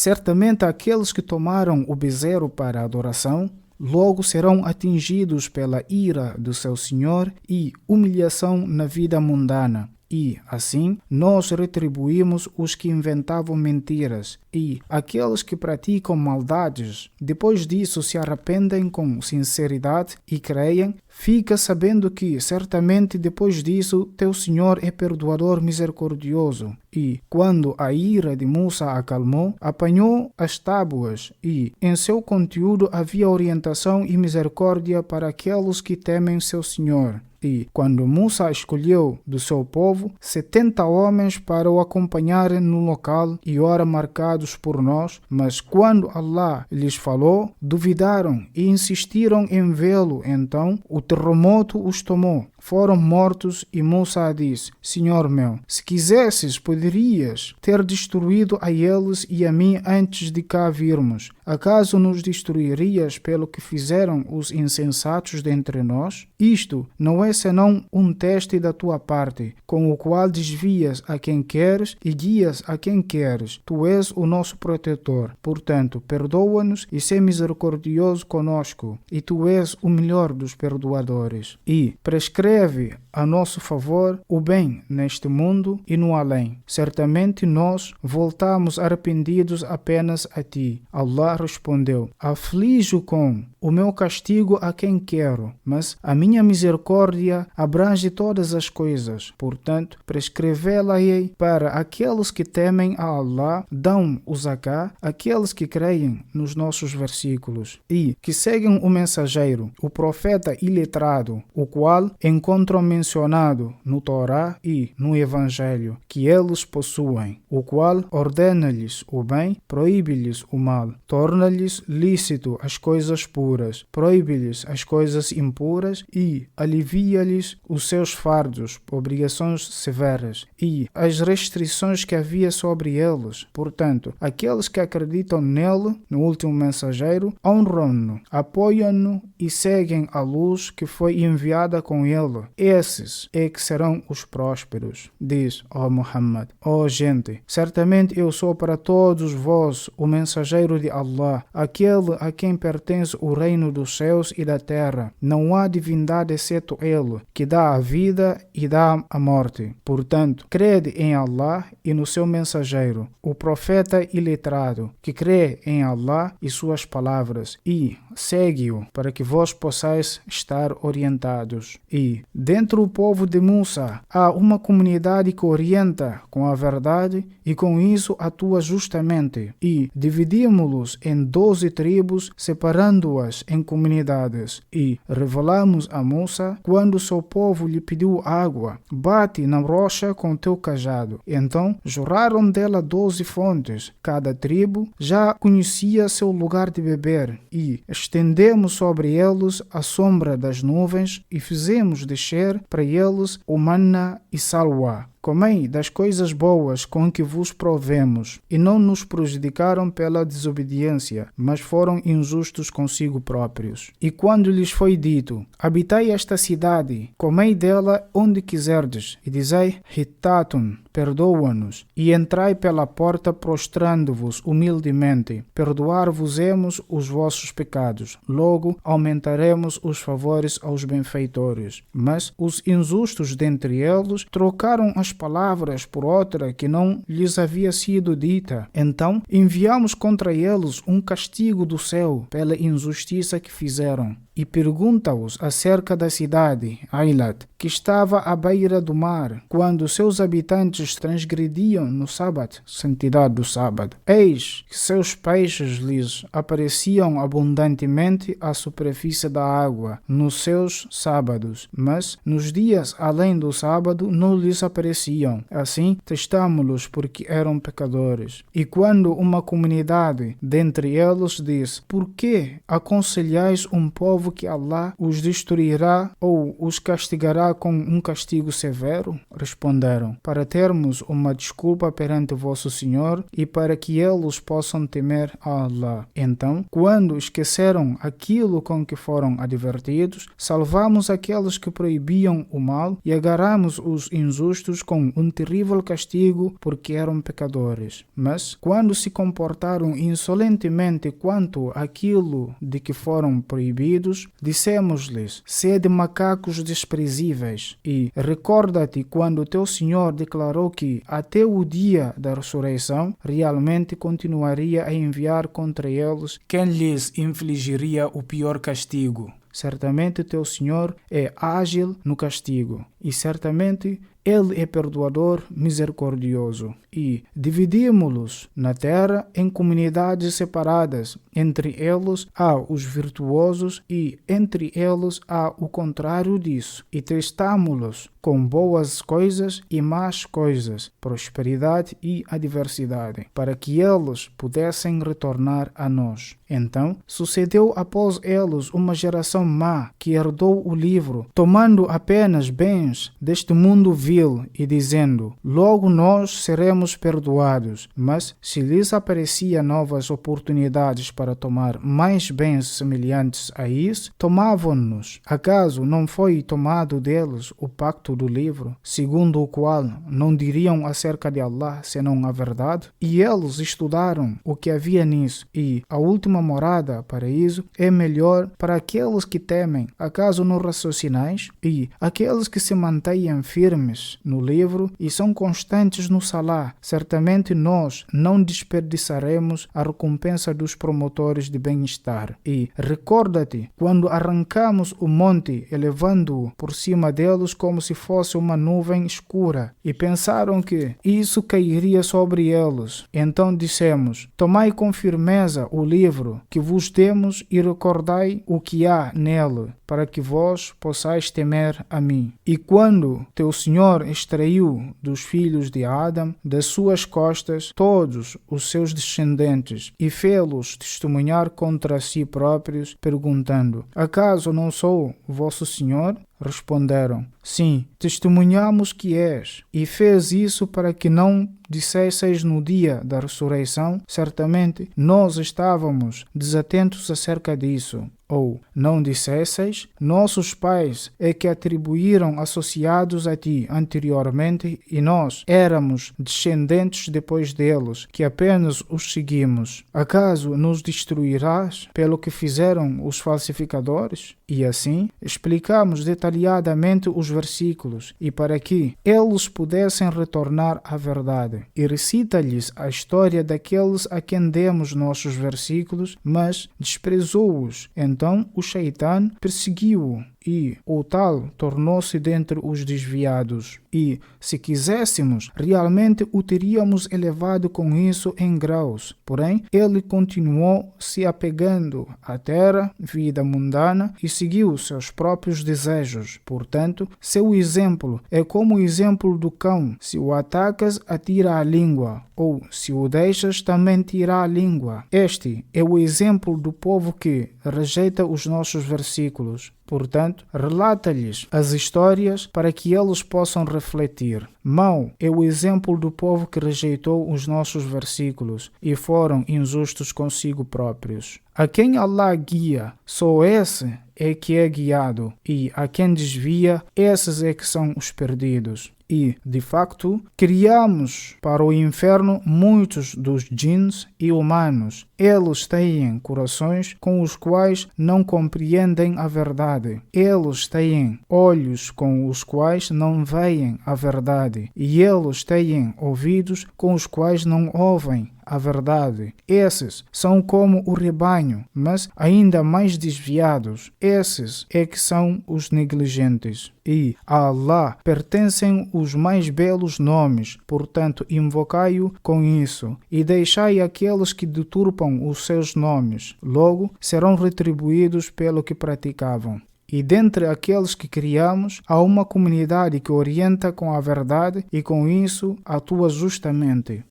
Certamente aqueles que tomaram o bezerro para a adoração logo serão atingidos pela ira do seu Senhor e humilhação na vida mundana. E, assim, nós retribuímos os que inventavam mentiras e aqueles que praticam maldades. Depois disso se arrependem com sinceridade e creem, fica sabendo que, certamente, depois disso, teu Senhor é perdoador misericordioso. E, quando a ira de Musa acalmou, apanhou as tábuas e, em seu conteúdo, havia orientação e misericórdia para aqueles que temem seu Senhor. E, quando Musa escolheu do seu povo 70 homens para o acompanharem no local e hora marcados por nós, mas quando Allah lhes falou, duvidaram e insistiram em vê-lo. Então, o terremoto os tomou. Foram mortos e Musa disse: Senhor meu, se quisesses, poderias ter destruído a eles e a mim antes de cá virmos. Acaso nos destruirias pelo que fizeram os insensatos dentre nós? Isto não é senão um teste da tua parte, com o qual desvias a quem queres e guias a quem queres. Tu és o nosso protetor. Portanto, perdoa-nos e sê misericordioso conosco, e tu és o melhor dos perdoadores. E prescreve a nosso favor o bem neste mundo e no além. Certamente nós voltamos arrependidos apenas a ti. Allah respondeu: aflijo com o meu castigo a quem quero, mas a minha misericórdia abrange todas as coisas. Portanto, prescrevê-la-ei para aqueles que temem a Allah, dão o zaká, aqueles que creem nos nossos versículos e que seguem o mensageiro, o profeta iletrado, o qual encontram mencionado no Torá e no Evangelho que eles possuem, o qual ordena-lhes o bem, proíbe-lhes o mal, torna-lhes lícito as coisas puras, proíbe-lhes as coisas impuras e alivia-lhes os seus fardos, obrigações severas e as restrições que havia sobre eles. Portanto, aqueles que acreditam nele, no último mensageiro, honram-no, apoiam-no e seguem a luz que foi enviada com ele. Esses é que serão os prósperos. Diz, ó Muhammad: ó gente, certamente eu sou para todos vós o mensageiro de Allah, aquele a quem pertence o reino dos céus e da terra. Não há divindade exceto ele, que dá a vida e dá a morte. Portanto, crede em Allah e no seu mensageiro, o profeta iletrado, que crê em Allah e suas palavras, e segue-o para que vós possais estar orientados. E, dentro do povo de Musa, há uma comunidade que orienta com a verdade e com isso atua justamente. E dividimos-los em 12 tribos, separando-as em comunidades. E revelamos a Musa quando seu povo lhe pediu água: bate na rocha com teu cajado. Então jorraram dela 12 fontes. Cada tribo já conhecia seu lugar de beber. E estendemos sobre eles a sombra das nuvens e fizemos descer para eles o manna e salwa. Comei das coisas boas com que vos provemos, e não nos prejudicaram pela desobediência, mas foram injustos consigo próprios. E quando lhes foi dito: habitai esta cidade, comei dela onde quiserdes, e dizei: Hittatun, perdoa-nos, e entrai pela porta prostrando-vos humildemente, perdoar-vos-emos os vossos pecados, logo aumentaremos os favores aos benfeitores. Mas os injustos dentre eles trocaram as palavras por outra que não lhes havia sido dita. Então enviamos contra eles um castigo do céu pela injustiça que fizeram. E pergunta-os acerca da cidade, Ailat, que estava à beira do mar, quando seus habitantes transgrediam no sábado, santidade do sábado. Eis que seus peixes lhes apareciam abundantemente à superfície da água nos seus sábados, mas nos dias além do sábado não lhes apareciam. Assim testámo-los porque eram pecadores. E quando uma comunidade dentre eles disse: por que aconselhais um povo que Allah os destruirá ou os castigará com um castigo severo? Responderam: para termos uma desculpa perante vosso Senhor e para que eles possam temer a Allah. Então, quando esqueceram aquilo com que foram advertidos, salvamos aqueles que proibiam o mal e agarramos os injustos com um terrível castigo porque eram pecadores. Mas, quando se comportaram insolentemente quanto àquilo de que foram proibidos, dissemos-lhes: sede macacos desprezíveis. E recorda-te quando teu Senhor declarou que, até o dia da ressurreição, realmente continuaria a enviar contra eles quem lhes infligiria o pior castigo. Certamente teu Senhor é ágil no castigo, e certamente Ele é perdoador, misericordioso. E dividimos-los na terra em comunidades separadas. Entre eles há os virtuosos e entre eles há o contrário disso. E testámo-los com boas coisas e más coisas, prosperidade e adversidade, para que eles pudessem retornar a nós. Então sucedeu após eles uma geração má que herdou o livro, tomando apenas bens deste mundo vil e dizendo: logo nós seremos perdoados. Mas se lhes aparecia novas oportunidades para tomar mais bens semelhantes a isso, tomavam-nos. Acaso não foi tomado deles o pacto do livro, segundo o qual não diriam acerca de Allah senão a verdade? E eles estudaram o que havia nisso, e a última morada, paraíso, é melhor para aqueles que temem. Acaso não raciocinais? E aqueles que se mantêm firmes no livro e são constantes no salá, certamente nós não desperdiçaremos a recompensa dos promotores de bem-estar. E recorda-te quando arrancamos o monte, elevando-o por cima deles como se fosse uma nuvem escura, e pensaram que isso cairia sobre eles. Então dissemos: tomai com firmeza o livro que vos demos e recordai o que há nele, para que vós possais temer a mim. E quando teu Senhor extraiu dos filhos de Adão, das suas costas, todos os seus descendentes, e fê-los testemunhar contra si próprios, perguntando: acaso não sou vosso Senhor? Responderam: sim, testemunhamos que és. E fez isso para que não dissesseis no dia da ressurreição: certamente nós estávamos desatentos acerca disso. Ou não dissesseis: nossos pais é que atribuíram associados a ti anteriormente e nós éramos descendentes depois deles, que apenas os seguimos. Acaso nos destruirás pelo que fizeram os falsificadores? E assim explicamos detalhadamente os versículos, e para que eles pudessem retornar à verdade. E recita-lhes a história daqueles a quem demos nossos versículos, mas desprezou-os. Então o Shaitã perseguiu-o, e o tal tornou-se dentre os desviados. E, se quiséssemos, realmente o teríamos elevado com isso em graus. Porém, ele continuou se apegando à terra, vida mundana, e seguiu seus próprios desejos. Portanto, seu exemplo é como o exemplo do cão. Se o atacas, atira a língua, ou se o deixas, também tira a língua. Este é o exemplo do povo que rejeita os nossos versículos. Portanto, relata-lhes as histórias para que eles possam refletir. Mau é o exemplo do povo que rejeitou os nossos versículos e foram injustos consigo próprios. A quem Allah guia, só esse é que é guiado, e a quem desvia, esses é que são os perdidos. E, de facto, criamos para o inferno muitos dos djinns e humanos. Eles têm corações com os quais não compreendem a verdade. Eles têm olhos com os quais não veem a verdade. E eles têm ouvidos com os quais não ouvem a verdade. Esses são como o rebanho, mas ainda mais desviados. Esses é que são os negligentes. E a Allah pertencem os mais belos nomes, portanto invocai-o com isso, e deixai aqueles que deturpam os seus nomes, logo serão retribuídos pelo que praticavam. E dentre aqueles que criamos, há uma comunidade que orienta com a verdade e com isso atua justamente.